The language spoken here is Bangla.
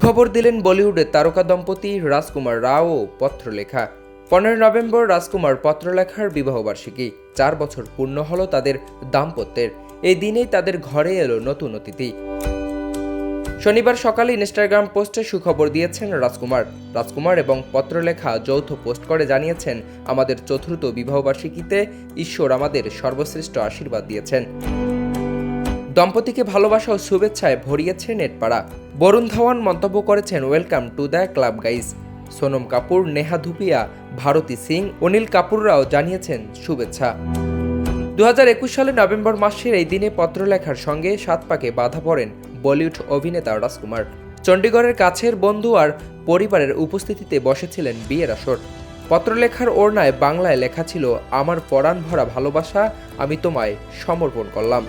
সুখবর দিলেন বলিউডের তারকা দম্পতি রাজকুমার রাও ও পত্রলেখা। 15 নভেম্বর রাজকুমার পত্রলেখার বিবাহবার্ষিকী। 4 বছর পূর্ণ হলো তাদের দাম্পত্যের। এই দিনেই তাদের ঘরে এলো নতুন অতিথি। শনিবার সকালে ইনস্টাগ্রাম পোস্টে সুখবর দিয়েছেন রাজকুমার এবং পত্রলেখা যৌথ পোস্ট করে জানিয়েছেন, আমাদের চতুর্থ বিবাহবার্ষিকীতে ঈশ্বর আমাদের সর্বশ্রেষ্ঠ আশীর্বাদ দিয়েছেন। দম্পতিকে ভালোবাসা ও শুভেচ্ছায় ভরিয়েছে নেটপাড়া। বরুণ ধাওয়ান মন্তব্য করেছেন, welcome to the club guys. Sonam Kapoor, Neha Dhupia, Bharti Singh, Anil কাপুররাও জানিয়েছেন শুভেচ্ছা। 2021 সালের নভেম্বর মাসের এই দিনে পত্রলেখার সঙ্গে 7 পাকে বাধা পড়েন বলিউড অভিনেতা রাজকুমার। চণ্ডীগড়ের কাছের বন্ধু আর পরিবারের উপস্থিতিতে বসেছিলেন বিয়ের আসর। পত্রলেখার ওড়নায় বাংলায় লেখা ছিল, আমার পরাণ ভরা ভালোবাসা আমি তোমায় সমর্পণ করলাম।